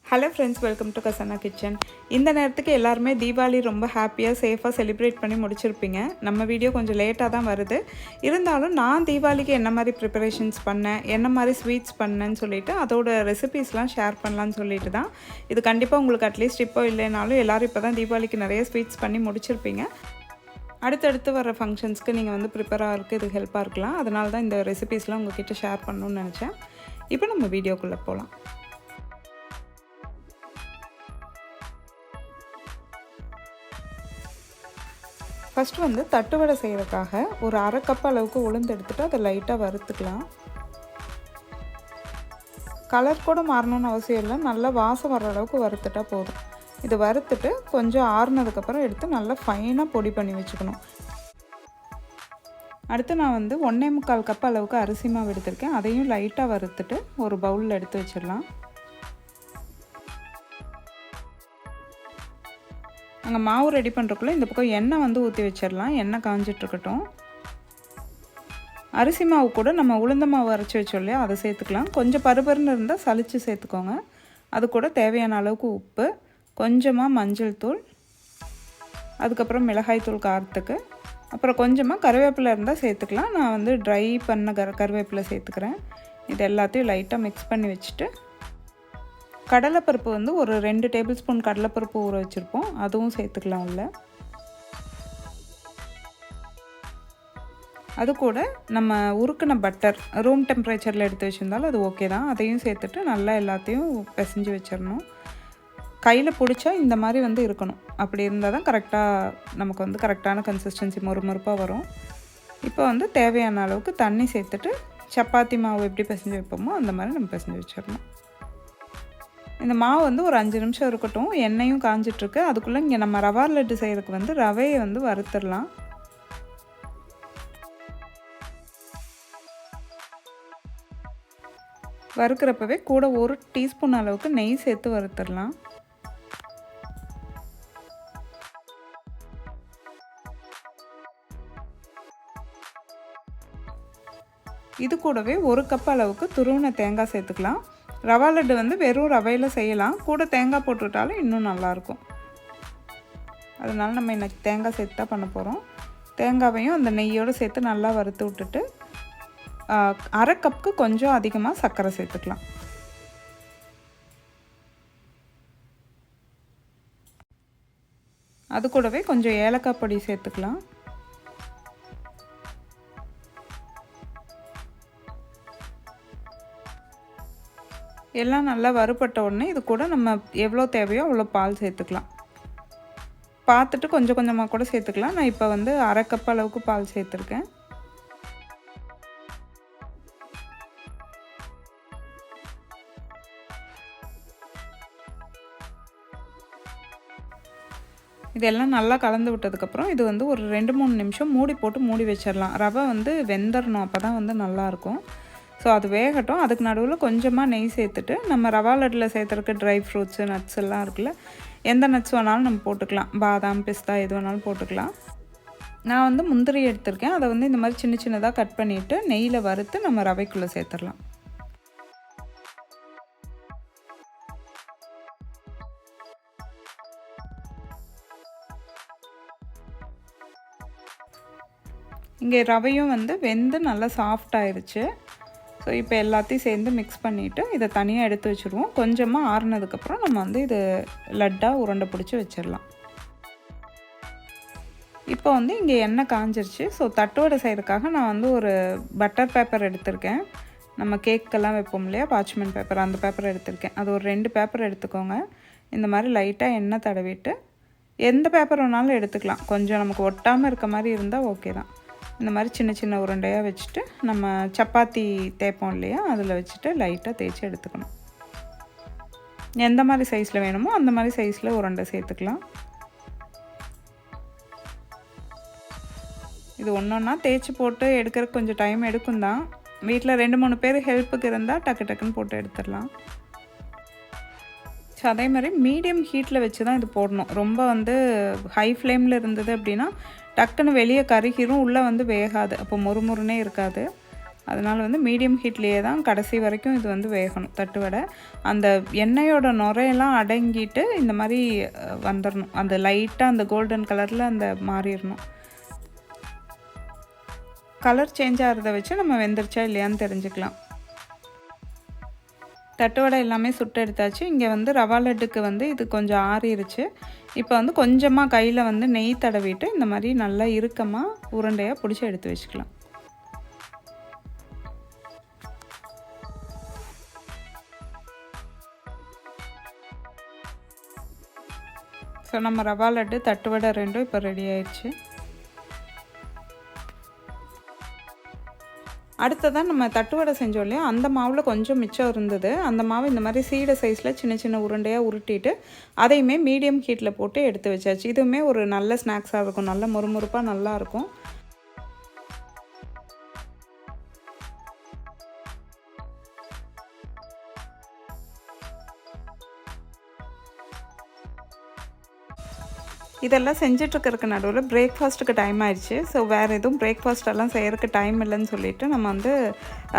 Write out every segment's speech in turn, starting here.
Hello friends, welcome to Khazana kitchen. இந்த நேரத்துக்கு எல்லாருமே தீபாவளி ரொம்ப ஹாப்பியாக சேஃபாக செலிப்ரேட் பண்ணி முடிச்சிருப்பீங்க. நம்ம வீடியோ கொஞ்சம் லேட்டாக தான் வருது. இருந்தாலும் நான் தீபாவளிக்கு என்ன மாதிரி ப்ரிப்பரேஷன்ஸ் பண்ணேன், என்ன மாதிரி ஸ்வீட்ஸ் பண்ணேன்னு சொல்லிவிட்டு அதோட ரெசிபீஸ்லாம் ஷேர் பண்ணலான்னு சொல்லிட்டு தான். இது கண்டிப்பாக உங்களுக்கு அட்லீஸ்ட் இப்போ இல்லைனாலும் எல்லோரும் இப்போ தான் தீபாவளிக்கு நிறைய ஸ்வீட்ஸ் பண்ணி முடிச்சிருப்பீங்க. அடுத்தடுத்து வர ஃபங்க்ஷன்ஸ்க்கு நீங்கள் வந்து ப்ரிப்பேர் ஆகிறதுக்கு இது ஹெல்ப்பாக இருக்கலாம். அதனால தான் இந்த ரெசிபீஸ்லாம் உங்கள்கிட்ட ஷேர் பண்ணணும்னு நினச்சேன். இப்போ நம்ம வீடியோக்குள்ளே போகலாம். ஃபஸ்ட்டு வந்து தட்டு வடை செய்கிறதுக்காக ஒரு அரை கப் அளவுக்கு உளுந்து எடுத்துகிட்டு அதை லைட்டாக வறுத்துக்கலாம். கலர் கூட மாறணும்னு அவசியம் இல்லை, நல்லா வாசம் வர அளவுக்கு வறுத்துட்டால் போதும். இது வறுத்துட்டு கொஞ்சம் ஆறுனதுக்கப்புறம் எடுத்து நல்லா ஃபைனாக பொடி பண்ணி வச்சுக்கணும். அடுத்து நான் வந்து 1.25 கப் அளவுக்கு அரிசி மாவு எடுத்திருக்கேன். அதையும் லைட்டாக வறுத்துட்டு ஒரு பவுலில் எடுத்து வச்சிடலாம். அங்கே மாவு ரெடி பண்ணுறக்குள்ளே இந்த பக்கம் எண்ணெய் வந்து ஊற்றி வச்சிடலாம். எண்ணெய் காஞ்சிட்ருக்கட்டும். அரிசி மாவு கூட நம்ம உளுந்த மாவு அரைச்சி வச்சோம் இல்லையா, அதை சேர்த்துக்கலாம். கொஞ்சம் பருபருன்னு இருந்தால் சளிச்சு சேர்த்துக்கோங்க. அது கூட தேவையான அளவுக்கு உப்பு, கொஞ்சமாக மஞ்சள் தூள், அதுக்கப்புறம் மிளகாய் தூள் காரத்துக்கு, அப்புறம் கொஞ்சமாக கருவேப்பிலை இருந்தால் சேர்த்துக்கலாம். நான் வந்து ட்ரை பண்ண கருவேப்பிலை சேர்த்துக்கிறேன். இது எல்லாத்தையும் லைட்டாக மிக்ஸ் பண்ணி வச்சுட்டு கடலைப்பருப்பு வந்து ஒரு 2 டேபிள் ஸ்பூன் கடலைப்பருப்பு ஊற வச்சுருப்போம், அதுவும் சேர்த்துக்கலாம் உள்ள. அது கூட நம்ம உருக்கின பட்டர் ரூம் டெம்பரேச்சரில் எடுத்து வச்சுருந்தாலும் அது ஓகே தான். அதையும் சேர்த்துட்டு நல்லா எல்லாத்தையும் பிசைஞ்சு வச்சிடணும். கையில் பிடிச்சா இந்த மாதிரி வந்து இருக்கணும். அப்படி இருந்தால் தான் கரெக்டாக நமக்கு வந்து கரெக்டான கன்சிஸ்டன்சி மொறுமொறுப்பாக வரும். இப்போ வந்து தேவையான அளவுக்கு தண்ணி சேர்த்துட்டு சப்பாத்தி மாவு எப்படி பிசைஞ்சு வைப்போமோ அந்த மாதிரி நம்ம பிசைஞ்சு வச்சிடணும். இந்த மாவு வந்து ஒரு 5 நிமிஷம் இருக்கட்டும். எண்ணெயும் காஞ்சிட்ருக்கு. அதுக்குள்ளே இங்கே நம்ம ரவா லட்டு செய்கிறதுக்கு வந்து ரவையை வந்து வறுத்துடலாம். வறுக்கிறப்பவே கூட 1 டீஸ்பூன் அளவுக்கு நெய் சேர்த்து வறுத்துடலாம். இது கூடவே 1 கப் அளவுக்கு துருவின தேங்காய் சேர்த்துக்கலாம். ரவா லட்டு வந்து வெறும் ரவையில் செய்யலாம், கூட தேங்காய் போட்டுவிட்டாலும் இன்னும் நல்லாயிருக்கும். அதனால் நம்ம இன்றைக்கி தேங்காய் சேர்த்து தான் பண்ண போகிறோம். தேங்காவையும் அந்த நெய்யோடு சேர்த்து நல்லா வறுத்து விட்டுட்டு அரை கப்புக்கு கொஞ்சம் அதிகமாக சர்க்கரை சேர்த்துக்கலாம். அது கூடவே கொஞ்சம் ஏலக்காய் பொடி சேர்த்துக்கலாம். எல்லாம் நல்லா வறுபட்ட உடனே இது கூட நம்ம எவ்வளோ தேவையோ அவ்வளோ பால் சேர்த்துக்கலாம். பார்த்துட்டு கொஞ்சம் கொஞ்சமாக கூட சேர்த்துக்கலாம். நான் இப்போ வந்து அரை கப் அளவுக்கு பால் சேர்த்துருக்கேன். இதெல்லாம் நல்லா கலந்து விட்டதுக்கப்புறம் இது வந்து ஒரு 2-3 நிமிஷம் மூடி போட்டு மூடி வச்சிடலாம். ரவை வந்து வெந்துடணும், அப்போ தான் வந்து நல்லாயிருக்கும். ஸோ அது வேகட்டும். அதுக்கு நடுவில் கொஞ்சமாக நெய் சேர்த்துட்டு நம்ம ரவா லட்டில் சேர்த்துறக்கு ட்ரை ஃப்ரூட்ஸு நட்ஸ் எல்லாம் இருக்குல்ல, எந்த நட்ஸ் வேணாலும் நம்ம போட்டுக்கலாம். பாதாம், பிஸ்தா எது வேணாலும் போட்டுக்கலாம். நான் வந்து முந்திரி எடுத்திருக்கேன். அதை வந்து இந்த மாதிரி சின்ன சின்னதாக கட் பண்ணிவிட்டு நெய்யில் வறுத்து நம்ம ரவைக்குள்ளே சேர்த்துடலாம். இங்கே ரவையும் வந்து வெந்து நல்லா சாஃப்ட் ஆயிடுச்சு. ஸோ இப்போ எல்லாத்தையும் சேர்ந்து மிக்ஸ் பண்ணிவிட்டு இதை தனியாக எடுத்து வச்சுருவோம். கொஞ்சமாக ஆறுனதுக்கப்புறம் நம்ம வந்து இது லட்டாக உருண்டை பிடிச்சி வச்சிடலாம். இப்போ வந்து இங்கே எண்ணெய் காஞ்சிருச்சு. ஸோ தட்டோடு செய்கிறதுக்காக நான் வந்து ஒரு பட்டர் பேப்பர் எடுத்திருக்கேன். நம்ம கேக்கெல்லாம் வைப்போம் இல்லையா, பார்ச்மெண்ட் பேப்பர், அந்த பேப்பர் எடுத்திருக்கேன். அது ஒரு 2 பேப்பர் எடுத்துக்கோங்க. இந்த மாதிரி லைட்டாக எண்ணெய் தடவிட்டு எந்த பேப்பர் வேணாலும் எடுத்துக்கலாம். கொஞ்சம் நமக்கு ஒட்டாமல் இருக்க மாதிரி இருந்தால் ஓகே தான். இந்த மாதிரி சின்ன சின்ன உருண்டையாக வச்சுட்டு நம்ம சப்பாத்தி தேய்ப்போம் இல்லையா, அதில் வச்சுட்டு லைட்டாக தேய்ச்சி எடுத்துக்கணும். எந்த மாதிரி சைஸில் வேணுமோ அந்த மாதிரி சைஸில் உருண்டை சேர்த்துக்கலாம். இது ஒன்றா தேய்ச்சி போட்டு எடுக்கிறதுக்கு கொஞ்சம் டைம் எடுக்கும் தான். வீட்டில் 2-3 பேர் ஹெல்ப்புக்கு இருந்தால் டக்கு டக்குன்னு போட்டு எடுத்துடலாம். ஸோ அதே மாதிரி மீடியம் ஹீட்டில் வச்சு தான் இது போடணும். ரொம்ப வந்து ஹை ஃப்ளேமில் இருந்தது அப்படின்னா டக்குன்னு வெளியே கருகிரும், உள்ளே வந்து வேகாது, அப்போ மொறுமொறுனே இருக்காது. அதனால் வந்து மீடியம் ஹீட்லேயே தான் கடைசி வரைக்கும் இது வந்து வேகணும் தட்டு வடை. அந்த எண்ணெயோட நுரையெல்லாம் அடங்கிட்டு இந்த மாதிரி வந்துடணும். அந்த லைட்டாக அந்த கோல்டன் கலரில் அந்த மாறிடணும். கலர் சேஞ்ச் ஆகிறத வச்சு நம்ம வெந்துருச்சா இல்லையான்னு தெரிஞ்சுக்கலாம். தட்டு வடை எல்லாமே சுட்டு எடுத்தாச்சு. இங்கே வந்து ரவா லட்டுக்கு வந்து இது கொஞ்சம் ஆறிடுச்சு. இப்போ வந்து கொஞ்சமாக கையில் வந்து நெய் தடவிட்டு இந்த மாதிரி நல்லா இறுக்கமாக உருண்டையாக பிடிச்சி எடுத்து வச்சுக்கலாம். ஸோ நம்ம ரவா லட்டு தட்டு வடை ரெண்டும் இப்போ ரெடி ஆயிடுச்சு. அடுத்ததான் நம்ம தட்டு வடை செஞ்சோம் இல்லையா, அந்த மாவில் கொஞ்சம் மிச்சம் இருந்தது. அந்த மாவு இந்த மாதிரி சீடை சைஸில் சின்ன சின்ன உருண்டையாக உருட்டிட்டு அதையுமே மீடியம் ஹீட்டில் போட்டு எடுத்து வச்சாச்சு. இதுவுமே ஒரு நல்ல ஸ்நாக்ஸாக இருக்கும், நல்ல முறுமுறுப்பாக நல்லாயிருக்கும். இதெல்லாம் செஞ்சிட்ருக்கிறதுக்கு நடுவில் பிரேக்ஃபாஸ்ட்டுக்கு டைம் ஆயிடுச்சு. ஸோ வேறு எதுவும் பிரேக்ஃபாஸ்ட்டெல்லாம் செய்கிறதுக்கு டைம் இல்லைன்னு சொல்லிவிட்டு நம்ம வந்து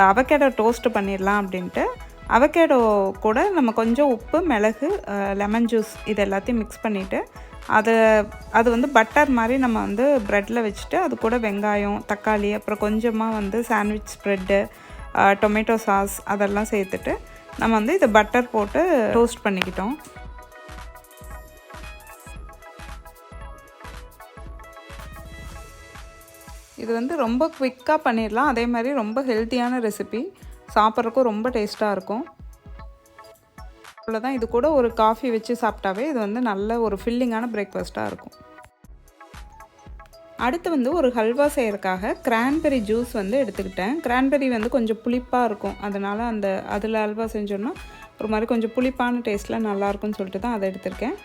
அவகேடோ டோஸ்ட்டு பண்ணிடலாம் அப்படின்ட்டு அவகேடோ கூட நம்ம கொஞ்சம் உப்பு, மிளகு, லெமன் ஜூஸ் இது எல்லாத்தையும் மிக்ஸ் பண்ணிவிட்டு அது வந்து பட்டர் மாதிரி நம்ம வந்து ப்ரெட்டில் வச்சுட்டு அது கூட வெங்காயம், தக்காளி, அப்புறம் கொஞ்சமாக வந்து சாண்ட்விச் ஸ்ப்ரெட்டு, டொமேட்டோ சாஸ் அதெல்லாம் சேர்த்துட்டு நம்ம வந்து இதை பட்டர் போட்டு டோஸ்ட் பண்ணிக்கிட்டோம். இது வந்து ரொம்ப குவிக்காக பண்ணிடலாம். அதே மாதிரி ரொம்ப ஹெல்த்தியான ரெசிபி, சாப்பிட்றதுக்கும் ரொம்ப டேஸ்ட்டாக இருக்கும். அவ்வளோதான். இது கூட ஒரு காஃபி வச்சு சாப்பிட்டாவே இது வந்து நல்ல ஒரு ஃபில்லிங்கான பிரேக்ஃபாஸ்ட்டாக இருக்கும். அடுத்து வந்து ஒரு ஹல்வா செய்கிறதுக்காக கிரான்பெரி ஜூஸ் வந்து எடுத்துக்கிட்டேன். கிரான்பெரி வந்து கொஞ்சம் புளிப்பாக இருக்கும், அதனால் அதில் ஹல்வா செஞ்சோன்னா ஒரு மாதிரி கொஞ்சம் புளிப்பான டேஸ்ட்டில் நல்லாயிருக்கும்னு சொல்லிட்டு தான் அதை எடுத்திருக்கேன்.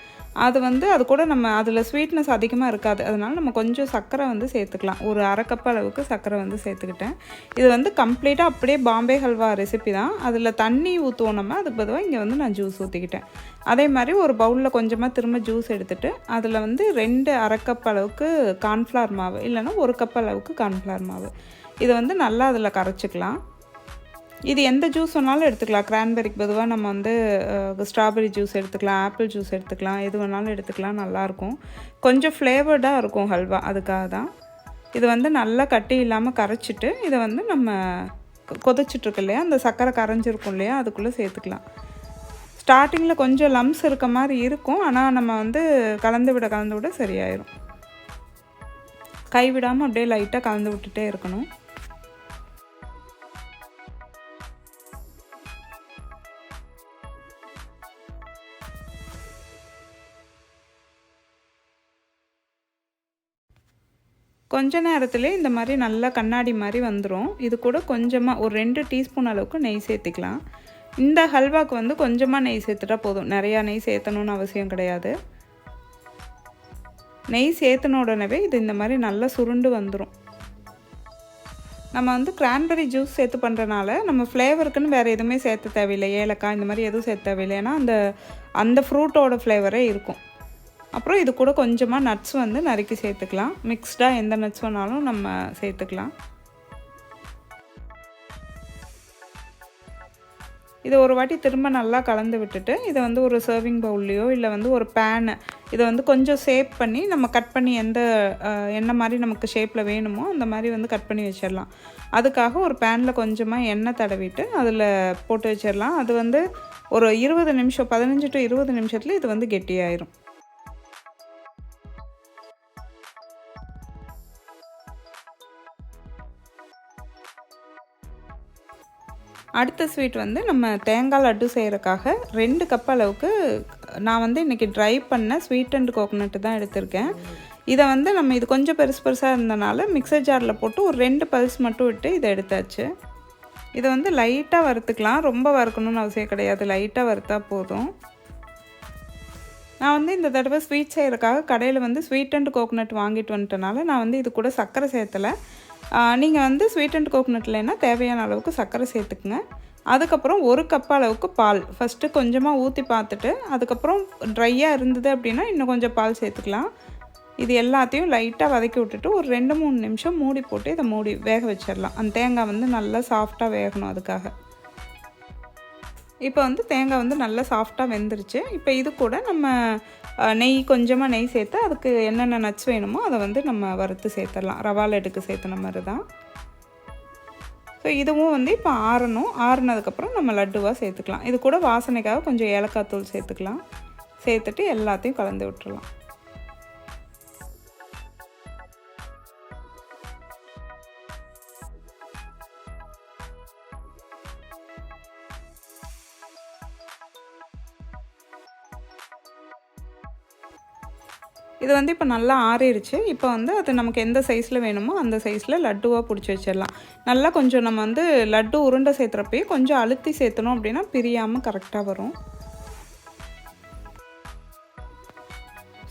அது கூட நம்ம அதில் ஸ்வீட்னஸ் அதிகமாக இருக்காது, அதனால் நம்ம கொஞ்சம் சர்க்கரை வந்து சேர்த்துக்கலாம். ஒரு அரை கப் அளவுக்கு சர்க்கரை வந்து சேர்த்துக்கிட்டேன். இது வந்து கம்ப்ளீட்டாக அப்படியே பாம்பே ஹல்வா ரெசிபி தான். அதில் தண்ணி ஊற்றுவோம் நம்ம, அதுக்கு பதிலாக இங்கே வந்து நான் ஜூஸ் ஊற்றிக்கிட்டேன். அதே மாதிரி ஒரு பவுலில் கொஞ்சமாக திரும்ப ஜூஸ் எடுத்துகிட்டு அதில் வந்து 2 அரை கப் அளவுக்கு கார்ன்ஃப்ளவர் மாவு, இல்லைன்னா 1 கப் அளவுக்கு கார்ன்ஃப்ளவர் மாவு இதை வந்து நல்லா அதில் கரைச்சிக்கலாம். இது எந்த ஜூஸ் வேணாலும் எடுத்துக்கலாம். கிரான்பெரிக்கு பொதுவாக நம்ம வந்து ஸ்ட்ராபெரி ஜூஸ் எடுத்துக்கலாம், ஆப்பிள் ஜூஸ் எடுத்துக்கலாம், எது வேணாலும் எடுத்துக்கலாம், நல்லாயிருக்கும். கொஞ்சம் ஃப்ளேவர்டாக இருக்கும் ஹல்வா, அதுக்காக தான். இது வந்து நல்லா கட்டி இல்லாமல் கரைச்சிட்டு இதை வந்து நம்ம கொதிச்சிட்ருக்கு இல்லையா, அந்த சர்க்கரை கரைஞ்சிருக்கும் இல்லையா, அதுக்குள்ளே சேர்த்துக்கலாம். ஸ்டார்டிங்கில் கொஞ்சம் லம்ஸ் இருக்க மாதிரி இருக்கும், ஆனால் நம்ம வந்து கலந்து விட சரியாயிடும். கைவிடாமல் அப்படியே லைட்டாக கலந்து விட்டுட்டே இருக்கணும். கொஞ்ச நேரத்துலேயே இந்த மாதிரி நல்லா கண்ணாடி மாதிரி வந்துடும். இது கூட கொஞ்சமாக ஒரு 2 டீஸ்பூன் அளவுக்கு நெய் சேர்த்துக்கலாம். இந்த ஹல்வாக்கு வந்து கொஞ்சமாக நெய் சேர்த்துட்டா போதும், நிறையா நெய் சேர்த்தணுன்னு அவசியம் கிடையாது. நெய் சேர்த்துன உடனே இது இந்த மாதிரி நல்லா சுருண்டு வந்துடும். நம்ம வந்து கிரான்பெரி ஜூஸ் சேர்த்து பண்ணுறனால நம்ம ஃப்ளேவருக்குன்னு வேறு எதுவுமே சேர்த்த தேவையில்லை, ஏலக்காய் இந்த மாதிரி எதுவும் சேர்த்த தேவையில்லை. ஏன்னா அந்த ஃப்ரூட்டோட ஃப்ளேவரே இருக்கும். அப்புறம் இது கூட கொஞ்சமாக நட்ஸ் வந்து நறுக்கி சேர்த்துக்கலாம். மிக்ஸ்டாக எந்த நட்ஸ் வேணாலும் நம்ம சேர்த்துக்கலாம். இதை ஒரு வாட்டி திரும்ப நல்லா கலந்து விட்டுட்டு இதை வந்து ஒரு சர்விங் பவுல்லையோ இல்லை வந்து ஒரு பேனு இதை வந்து கொஞ்சம் ஷேப் பண்ணி நம்ம கட் பண்ணி என்ன மாதிரி நமக்கு ஷேப்பில் வேணுமோ அந்த மாதிரி வந்து கட் பண்ணி வச்சிடலாம். அதுக்காக ஒரு பேனில் கொஞ்சமாக எண்ணெய் தடவிட்டு அதில் போட்டு வச்சிடலாம். அது வந்து ஒரு 20 நிமிஷம், 15 to 20 நிமிஷத்தில் இது வந்து கெட்டியாயிரும். அடுத்த ஸ்வீட் வந்து நம்ம தேங்காய் லட்டு செய்கிறதுக்காக 2 கப் அளவுக்கு நான் வந்து இன்றைக்கி ட்ரை பண்ண ஸ்வீட் அண்ட் கோகோனட்டு தான் எடுத்திருக்கேன். இதை வந்து நம்ம இது கொஞ்சம் பெருசாக இருந்தனால மிக்சர் ஜாரில் போட்டு ஒரு 2 பல்ஸ் மட்டும் விட்டு இதை எடுத்தாச்சு. இதை வந்து லைட்டாக வறுத்துக்கலாம், ரொம்ப வறுக்கணும்னு அவசியம் கிடையாது, லைட்டாக வறுத்தா போதும். நான் வந்து இந்த தடவை ஸ்வீட் செய்கிறதுக்காக கடையில் வந்து ஸ்வீட் அண்ட் கோகோனட் வாங்கிட்டு வந்துட்டனால நான் வந்து இது கூட சர்க்கரை சேர்த்தலை. நீங்கள் வந்து ஸ்வீட் அண்ட் கோகோனட்லன்னா தேவையான அளவுக்கு சர்க்கரை சேர்த்துக்குங்க. அதுக்கப்புறம் 1 கப் அளவுக்கு பால் ஃபஸ்ட்டு கொஞ்சமாக ஊற்றி பார்த்துட்டு அதுக்கப்புறம் ட்ரையாக இருந்தது அப்படின்னா இன்னும் கொஞ்சம் பால் சேர்த்துக்கலாம். இது எல்லாத்தையும் லைட்டாக வதக்கி விட்டுட்டு ஒரு 2-3 நிமிஷம் மூடி போட்டு இதை வேக வச்சிடலாம். அந்த தேங்காய் வந்து நல்லா சாஃப்டாக வேகணும் அதுக்காக. இப்போ வந்து தேங்காய் வந்து நல்லா சாஃப்டாக வெந்துருச்சு. இப்போ இது கூட நம்ம கொஞ்சமாக நெய் சேர்த்து அதுக்கு என்னென்ன நட்ஸ் வேணுமோ அதை வந்து நம்ம வறுத்து சேர்த்துடலாம். ரவா லட்டுக்கு சேர்த்துன மாதிரி தான். ஸோ இதுவும் வந்து இப்போ ஆறுனதுக்கப்புறம் நம்ம லட்டுவாக சேர்த்துக்கலாம். இது கூட வாசனைக்காக கொஞ்சம் ஏலக்காய் தூள் சேர்த்துக்கலாம். சேர்த்துட்டு எல்லாத்தையும் கலந்து விட்டுறலாம். இது வந்து இப்போ நல்லா ஆறிடுச்சு. இப்போ வந்து அது நமக்கு எந்த சைஸில் வேணுமோ அந்த சைஸில் லட்டுவாக பிடிச்சி வச்சிடலாம். நல்லா கொஞ்சம் நம்ம வந்து லட்டு உருண்டை சேர்த்துறப்பயே கொஞ்சம் அழுத்தி சேர்த்தணும் அப்படின்னா பிரியாமல் கரெக்டாக வரும்.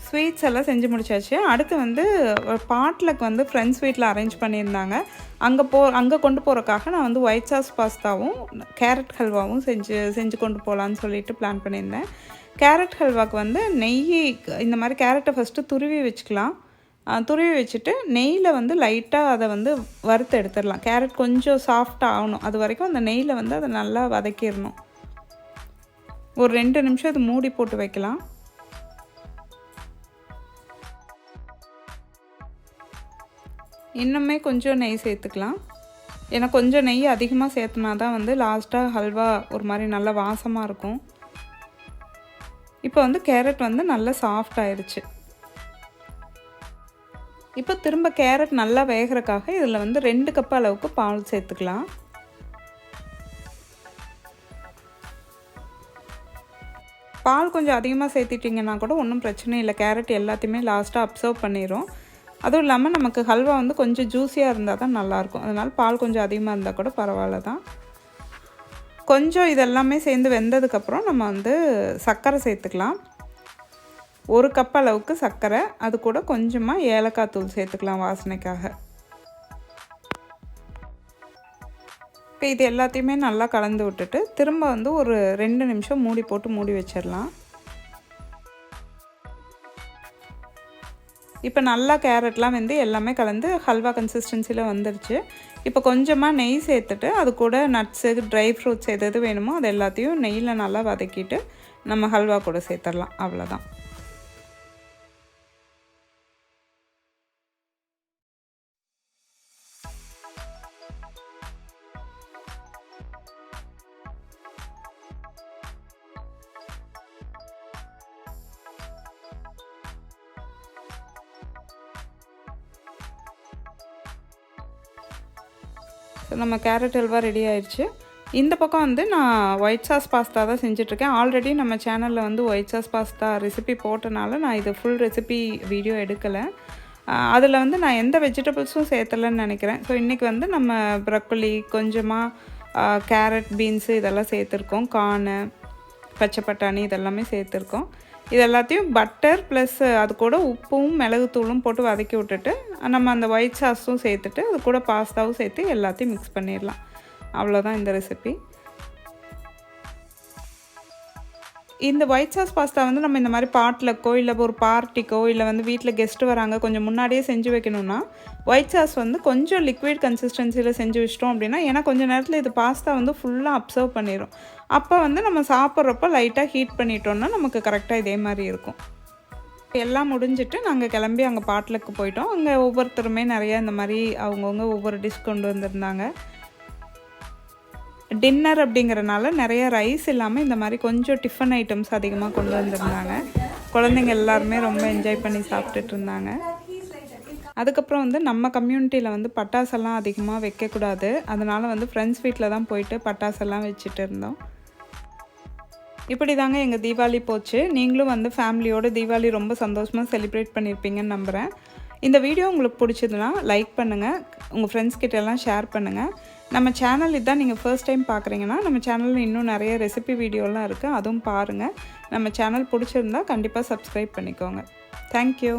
ஸ்வீட்ஸ் எல்லாம் செஞ்சு முடிச்சாச்சு. அடுத்து வந்து பாட்லக் வந்து ஃப்ரெண்ட்ஸ் வீட்டில் அரேஞ்ச் பண்ணியிருந்தாங்க. அங்கே கொண்டு போகிறக்காக நான் வந்து ஒயிட் சாஸ் பாஸ்தாவும் கேரட் ஹல்வாவும் செஞ்சு கொண்டு போகலான்னு சொல்லிட்டு பிளான் பண்ணியிருந்தேன். கேரட் ஹல்வாக்கு வந்து இந்த மாதிரி கேரட்டை ஃபஸ்ட்டு துருவி வச்சுக்கலாம். துருவி வச்சுட்டு நெய்யில் வந்து லைட்டாக அதை வந்து வறுத்து எடுத்துடலாம். கேரட் கொஞ்சம் சாஃப்டாக ஆகணும். அது வரைக்கும் அந்த நெய்யில் வந்து அதை நல்லா வதக்கிடணும். ஒரு 2 நிமிஷம் அது மூடி போட்டு வைக்கலாம். இன்னுமே கொஞ்சம் நெய் சேர்த்துக்கலாம். ஏன்னா கொஞ்சம் நெய் அதிகமாக சேர்த்துனா தான் வந்து லாஸ்ட்டாக ஹல்வா ஒரு மாதிரி நல்லா வாசமாக இருக்கும். இப்போ வந்து கேரட் வந்து நல்லா சாஃப்ட் ஆயிடுச்சு. இப்போ திரும்ப கேரட் நல்லா வேகிறதுக்காக இதில் வந்து 2 கப் அளவுக்கு பால் சேர்த்துக்கலாம். பால் கொஞ்சம் அதிகமாக சேர்த்திட்டிங்கன்னா கூட ஒன்றும் பிரச்சனை இல்லை. கேரட் எல்லாத்தையுமே லாஸ்ட்டாக அப்சர்வ் பண்ணிடும். அதுவும் இல்லாமல் நமக்கு ஹல்வா வந்து கொஞ்சம் ஜூஸியாக இருந்தால் தான் நல்லாயிருக்கும். அதனால் பால் கொஞ்சம் அதிகமாக இருந்தால் கூட பரவாயில்ல தான். கொஞ்சம் இதெல்லாமே சேர்ந்து வெந்ததுக்கப்புறம் நம்ம வந்து சர்க்கரை சேர்த்துக்கலாம். 1 கப் அளவுக்கு சர்க்கரை, அது கூட கொஞ்சமாக ஏலக்காய் தூள் சேர்த்துக்கலாம் வாசனைக்காக. இப்போ இது எல்லாத்தையுமே நல்லா கலந்து விட்டுட்டு திரும்ப வந்து ஒரு 2 நிமிஷம் மூடி வச்சிடலாம். இப்போ நல்லா கேரட்லாம் வந்து எல்லாமே கலந்து ஹல்வா கன்சிஸ்டன்சியில் வந்துடுச்சு. இப்போ கொஞ்சமாக நெய் சேர்த்துட்டு அது கூட நட்ஸு, ட்ரை ஃப்ரூட்ஸ் எது வேணுமோ அது எல்லாத்தையும் நெய்யில் நல்லா வதக்கிட்டு நம்ம ஹல்வா கூட சேர்த்துடலாம். அவ்வளோதான். ஸோ நம்ம கேரட் ஹல்வா ரெடி ஆயிடுச்சு. இந்த பக்கம் வந்து நான் ஒயிட் சாஸ் பாஸ்தா தான் செஞ்சிட்ருக்கேன். ஆல்ரெடி நம்ம சேனலில் வந்து ஒயிட் சாஸ் பாஸ்தா ரெசிபி போட்டனால நான் இது ஃபுல் ரெசிபி வீடியோ எடுக்கலை. அதில் வந்து நான் எந்த வெஜிடபிள்ஸும் சேர்த்தலைன்னு நினைக்கிறேன். ஸோ இன்றைக்கி வந்து நம்ம ப்ரொக்கோலி, கொஞ்சமாக கேரட், பீன்ஸு இதெல்லாம் சேர்த்துருக்கோம். கார்னு, பச்சை பட்டாணி இதெல்லாமே சேர்த்துருக்கோம். இது எல்லாத்தையும் பட்டர் ப்ளஸ் அது கூட உப்பும் மிளகுத்தூளும் போட்டு வதக்கி விட்டுட்டு நம்ம அந்த ஒயிட் சாஸும் சேர்த்துட்டு அது கூட பாஸ்தாவும் சேர்த்து எல்லாத்தையும் மிக்ஸ் பண்ணிடலாம். அவ்வளோதான் இந்த ரெசிபி. இந்த ஒயிட் சாஸ் பாஸ்தா வந்து நம்ம இந்த மாதிரி பாட்லக்கோ இல்லை ஒரு பார்ட்டிக்கோ இல்லை வந்து வீட்டில் கெஸ்ட்டு வராங்க கொஞ்சம் முன்னாடியே செஞ்சு வைக்கணும்னா ஒயிட் சாஸ் வந்து கொஞ்சம் லிக்விட் கன்சிஸ்டன்சியில் செஞ்சு வச்சிட்டோம் அப்படின்னா, ஏன்னா கொஞ்சம் நேரத்தில் இது பாஸ்தா வந்து ஃபுல்லாக அப்சர்வ் பண்ணிடும். அப்போ வந்து நம்ம சாப்பிட்றப்போ லைட்டாக ஹீட் பண்ணிட்டோம்னா நமக்கு கரெக்டாக இதே மாதிரி இருக்கும். எல்லாம் முடிஞ்சிட்டு நாங்கள் கிளம்பி அங்கே பாட்லக்கு போயிட்டோம். அங்கே ஒவ்வொருத்தருமே நிறையா இந்த மாதிரி அவங்கவுங்க ஒவ்வொரு டிஷ் கொண்டு வந்திருந்தாங்க. டின்னர் அப்படிங்கிறனால நிறைய ரைஸ் இல்லாமல் இந்த மாதிரி கொஞ்சம் டிஃபன் ஐட்டம்ஸ் அதிகமாக கொண்டு வந்திருந்தாங்க. குழந்தைங்க எல்லாருமே ரொம்ப என்ஜாய் பண்ணி சாப்பிட்டுட்டு இருந்தாங்க. அதுக்கப்புறம் வந்து நம்ம கம்யூனிட்டியில் வந்து பட்டாசெல்லாம் அதிகமாக வைக்கக்கூடாது. அதனால் வந்து ஃப்ரெண்ட்ஸ் வீட்டில் தான் போயிட்டு பட்டாசெல்லாம் வச்சுட்டு இருந்தோம். இப்படி தாங்க எங்கள் தீபாவளி போச்சு. நீங்களும் வந்து ஃபேமிலியோடு தீபாவளி ரொம்ப சந்தோஷமாக செலிப்ரேட் பண்ணியிருப்பீங்கன்னு நம்புகிறேன். இந்த வீடியோ உங்களுக்கு பிடிச்சதுன்னா லைக் பண்ணுங்கள், உங்கள் ஃப்ரெண்ட்ஸ் கிட்ட எல்லாம் ஷேர் பண்ணுங்கள். நம்ம சேனல் இதுதான் நீங்கள் ஃபர்ஸ்ட் டைம் பார்க்குறீங்கன்னா நம்ம சேனலில் இன்னும் நிறைய ரெசிபி வீடியோலாம் இருக்குது, அதுவும் பாருங்கள். நம்ம சேனல் பிடிச்சிருந்தா கண்டிப்பாக சப்ஸ்கிரைப் பண்ணிக்கோங்க. தேங்க்யூ.